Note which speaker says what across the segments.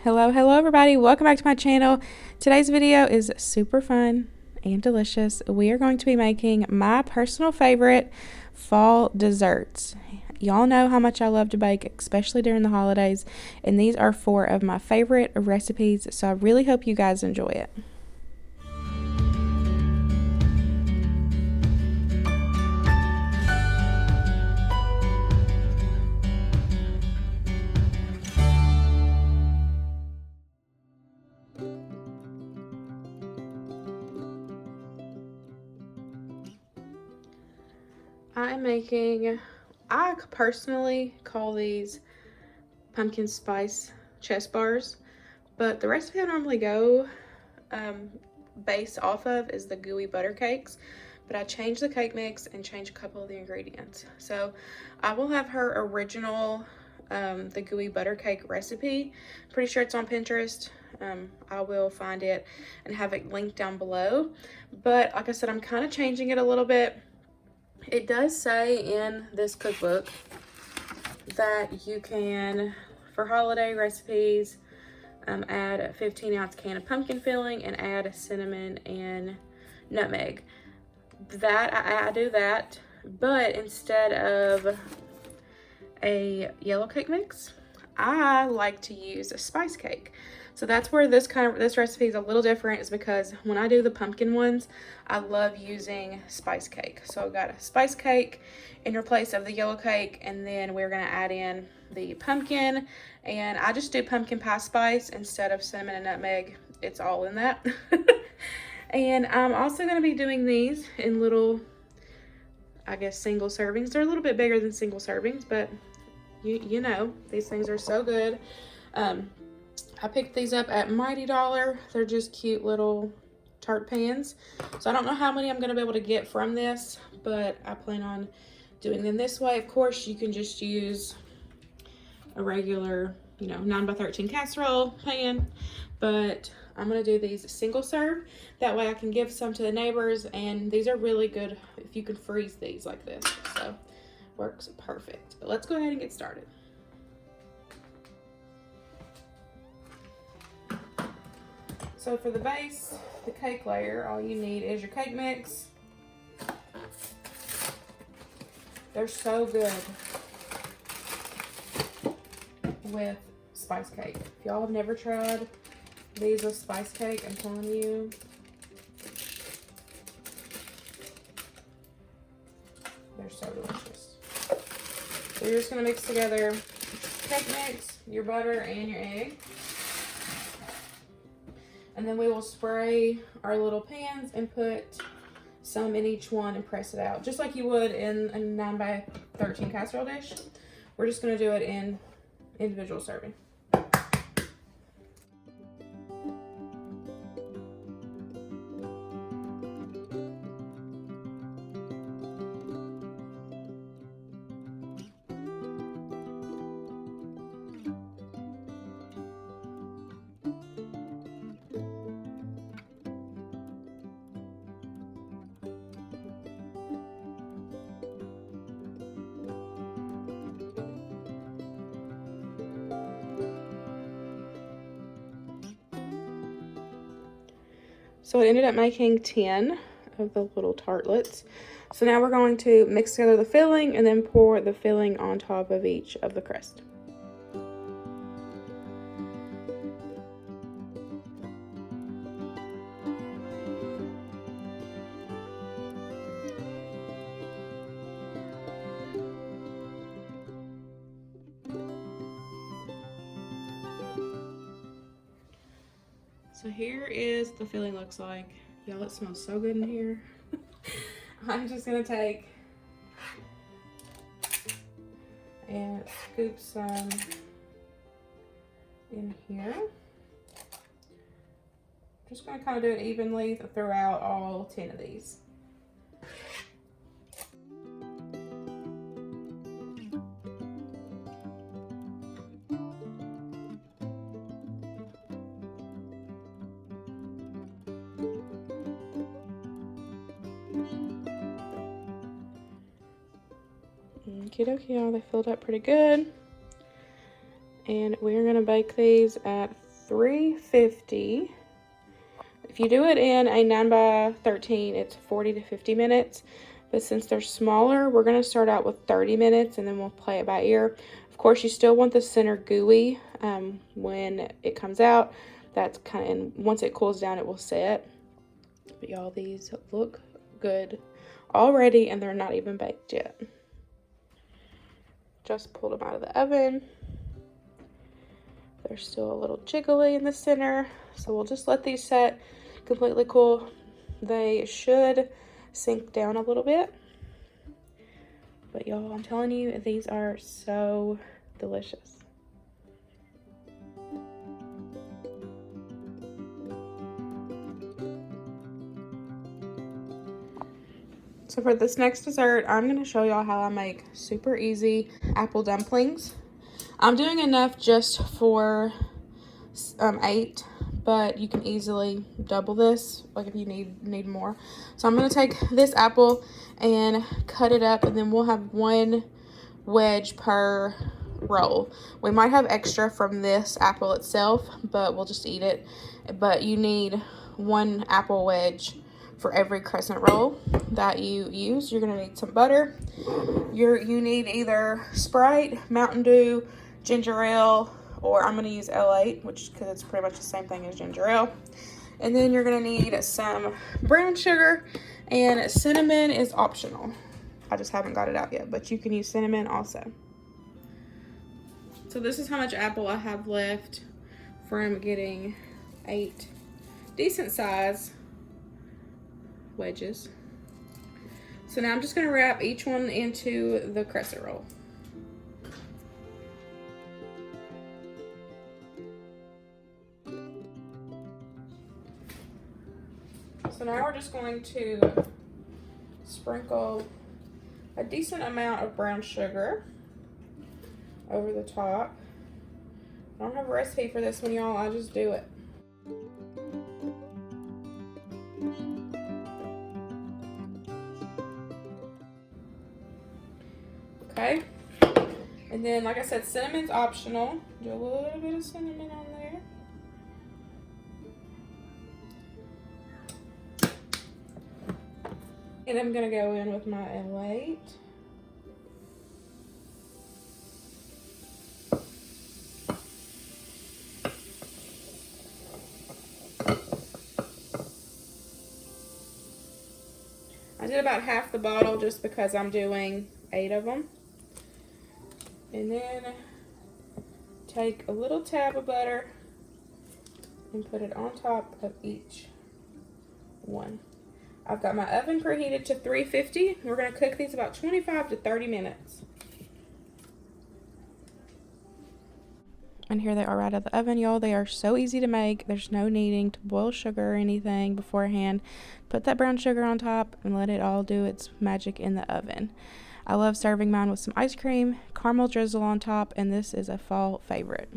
Speaker 1: Hello everybody, welcome back to my channel. Today's video is super fun and delicious. We are going to be making my personal favorite fall desserts. Y'all know how much I love to bake, especially during the holidays, and these are 4 of my favorite recipes, so I really hope you guys enjoy it. I personally call these pumpkin spice chest bars, but the recipe I normally go based off of is the gooey butter cakes, but I changed the cake mix and changed a couple of the ingredients. So I will have her original the gooey butter cake recipe. Pretty sure it's on Pinterest. I will find it and have it linked down below, but like I said, I'm kind of changing it a little bit. It does say in this cookbook that you can, for holiday recipes, add a 15-ounce can of pumpkin filling and add cinnamon and nutmeg. I do that, but instead of a yellow cake mix, I like to use a spice cake. So that's where this recipe is a little different, is because when I do the pumpkin ones, I love using spice cake. So I've got a spice cake in place of the yellow cake, and then we're gonna add in the pumpkin, and I just do pumpkin pie spice instead of cinnamon and nutmeg. It's all in that. And I'm also gonna be doing these in little, I guess, single servings. They're a little bit bigger than single servings, but you know, these things are so good. I picked these up at Mighty Dollar. They're just cute little tart pans. So I don't know how many I'm going to be able to get from this, but I plan on doing them this way. Of course, you can just use a regular, 9x13 casserole pan, but I'm going to do these single serve. That way I can give some to the neighbors, and these are really good if you can freeze these like this. So works perfect. But let's go ahead and get started. So for the base, the cake layer, all you need is your cake mix. They're so good with spice cake. If y'all have never tried these with spice cake, I'm telling you, they're so delicious. So you're just gonna mix together cake mix, your butter, and your egg. And then we will spray our little pans and put some in each one and press it out, just like you would in a 9x13 casserole dish. We're just gonna do it in individual serving. So it ended up making 10 of the little tartlets. So now we're going to mix together the filling and then pour the filling on top of each of the crust. So here is the filling looks like. Y'all, it smells so good in here. I'm just gonna take and scoop some in here. Just gonna kind of do it evenly throughout all 10 of these. Okie dokie, y'all, they filled up pretty good. And we're gonna bake these at 350. If you do it in a 9x13, it's 40 to 50 minutes. But since they're smaller, we're going to start out with 30 minutes and then we'll play it by ear. Of course, you still want the center gooey when it comes out. That's kind of, and once it cools down, it will set. But y'all, these look good already and they're not even baked yet. Just pulled them out of the oven. They're still a little jiggly in the center, so we'll just let these set completely cool. They should sink down a little bit, but y'all, I'm telling you, these are so delicious. So for this next dessert, I'm going to show y'all how I make super easy apple dumplings. I'm doing enough just for 8, but you can easily double this, like if you need more. So I'm going to take this apple and cut it up, and then we'll have 1 wedge per roll. We might have extra from this apple itself, but we'll just eat it. But you need 1 apple wedge for every crescent roll that you use. You're going to need some butter. You need either Sprite, Mountain Dew, ginger ale, or I'm going to use L8, because it's pretty much the same thing as ginger ale. And then you're going to need some brown sugar, and cinnamon is optional. I just haven't got it out yet, but you can use cinnamon also. So this is how much apple I have left from getting 8 decent size wedges. So now I'm just going to wrap each one into the crescent roll. So now we're just going to sprinkle a decent amount of brown sugar over the top. I don't have a recipe for this one, y'all. I just do it. Okay. And then, like I said, cinnamon's optional. Do a little bit of cinnamon on there. And I'm going to go in with my L8. I did about half the bottle just because I'm doing 8 of them. And then take a little tab of butter and put it on top of each one. I've got my oven preheated to 350. We're going to cook these about 25 to 30 minutes. And here they are right out of the oven, y'all. They are so easy to make. There's no needing to boil sugar or anything beforehand. Put that brown sugar on top and let it all do its magic in the oven. I love serving mine with some ice cream, caramel drizzle on top, and this is a fall favorite.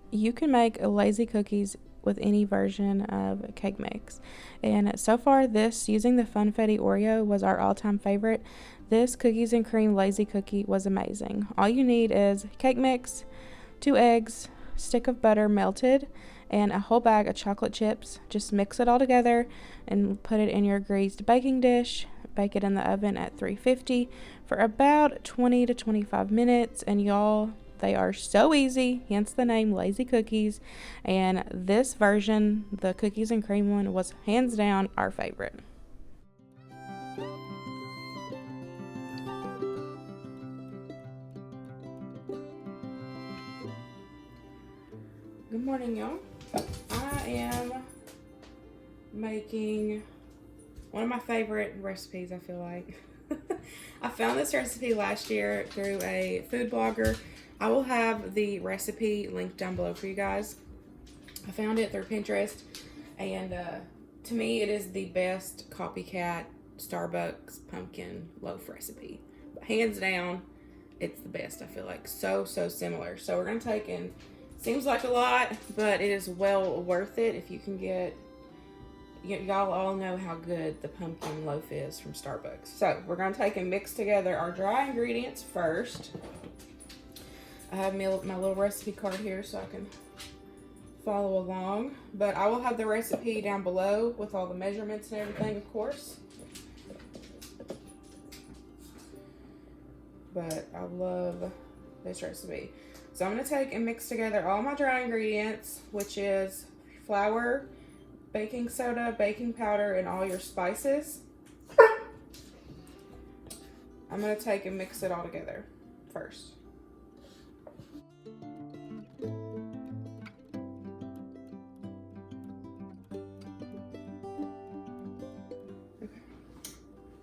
Speaker 1: You can make lazy cookies with any version of cake mix, and so far this, using the Funfetti Oreo, was our all-time favorite. This cookies and cream lazy cookie was amazing. All you need is cake mix, 2 eggs, stick of butter melted, and a whole bag of chocolate chips. Just mix it all together and put it in your greased baking dish. Bake it in the oven at 350 for about 20 to 25 minutes, and y'all, they are so easy, hence the name Lazy Cookies. And this version, the cookies and cream one, was hands down our favorite. Good morning, y'all. I am making one of my favorite recipes, I feel like. I found this recipe last year through a food blogger. I will have the recipe linked down below for you guys. I found it through Pinterest, and to me it is the best copycat Starbucks pumpkin loaf recipe. Hands down, it's the best. I feel like so similar. So we're gonna take in, seems like a lot, but it is well worth it if you can get y'all all know how good the pumpkin loaf is from Starbucks. So we're gonna take and mix together our dry ingredients first. I have my little recipe card here so I can follow along, but I will have the recipe down below with all the measurements and everything, of course. But I love this recipe. So I'm gonna take and mix together all my dry ingredients, which is flour, baking soda, baking powder, and all your spices. I'm gonna take and mix it all together first.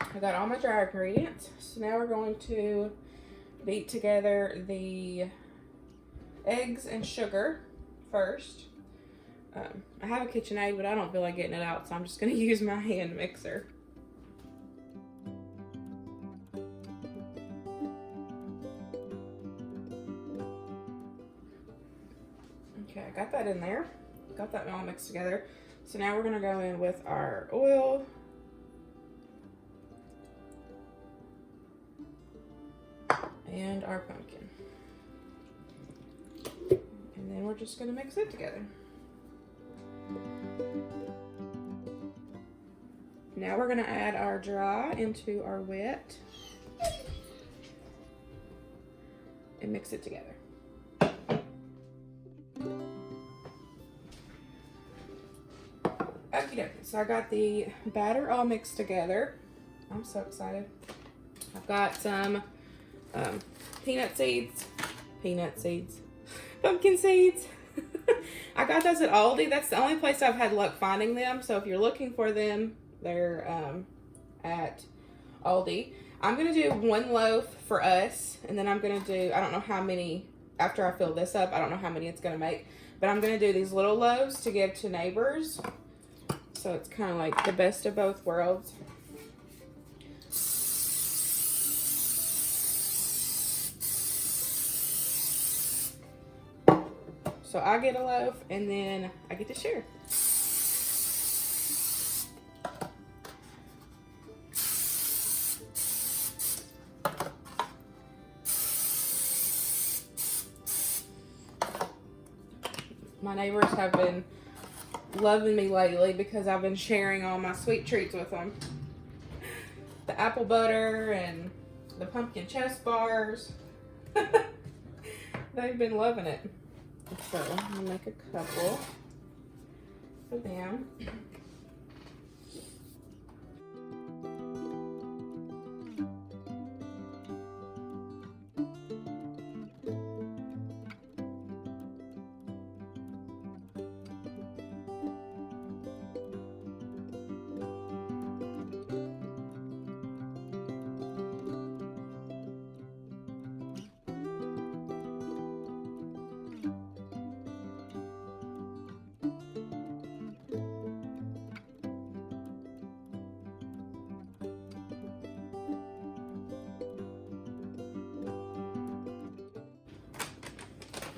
Speaker 1: I got all my dry ingredients. So now we're going to beat together the eggs and sugar first. I have a KitchenAid, but I don't feel like getting it out, so I'm just going to use my hand mixer. Okay, I got that in there. Got that all mixed together. So now we're going to go in with our oil. And our pumpkin. And then we're just going to mix it together. Now we're going to add our dry into our wet and mix it together. Okie dokie. So I got the batter all mixed together. I'm so excited. I've got some pumpkin seeds. I got those at Aldi. That's the only place I've had luck finding them. So if you're looking for them, they're at Aldi. I'm going to do 1 loaf for us, and then I'm going to do, I don't know how many, after I fill this up, I don't know how many it's going to make, but I'm going to do these little loaves to give to neighbors. So it's kind of like the best of both worlds. So I get a loaf, and then I get to share. My neighbors have been loving me lately because I've been sharing all my sweet treats with them. The apple butter and the pumpkin chest bars. They've been loving it. So I'm gonna make a couple for them.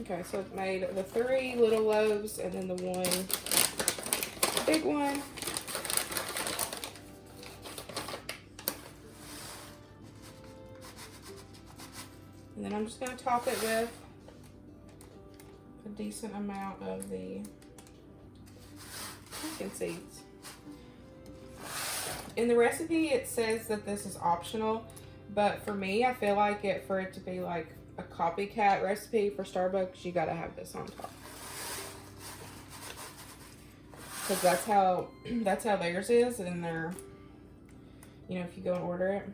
Speaker 1: Okay, so I've made the 3 little loaves and then the 1 big one. And then I'm just going to top it with a decent amount of the pumpkin seeds. In the recipe, it says that this is optional, but for me, I feel like for it to be like a copycat recipe for Starbucks, you gotta have this on top. Because that's how theirs is, and they're, you know, if you go and order it.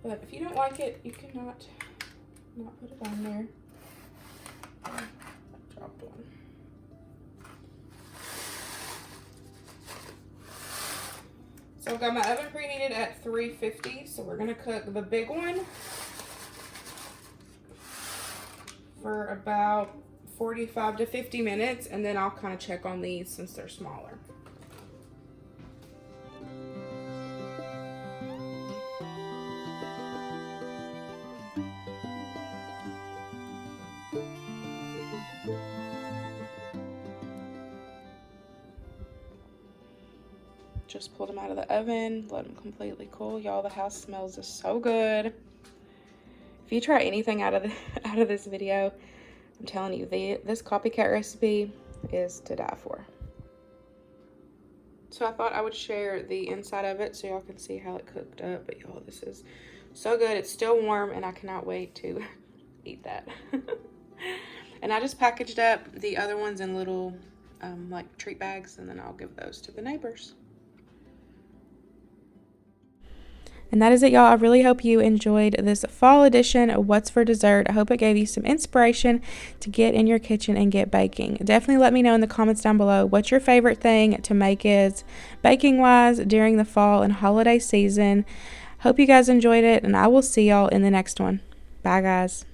Speaker 1: But if you don't like it, you cannot not put it on there. I dropped one. So I've got my oven preheated at 350, so we're gonna cook the big one for about 45 to 50 minutes, and then I'll kind of check on these since they're smaller. just pulled them out of the oven, let them completely cool. Y'all, the house smells just so good. If you try anything out of this video, I'm telling you, this copycat recipe is to die for. So I thought I would share the inside of it so y'all can see how it cooked up. But y'all, this is so good. It's still warm and I cannot wait to eat that. And I just packaged up the other ones in little like treat bags, and then I'll give those to the neighbors. And that is it, y'all. I really hope you enjoyed this fall edition of What's for Dessert. I hope it gave you some inspiration to get in your kitchen and get baking. Definitely let me know in the comments down below what your favorite thing to make is baking-wise during the fall and holiday season. Hope you guys enjoyed it, and I will see y'all in the next one. Bye, guys.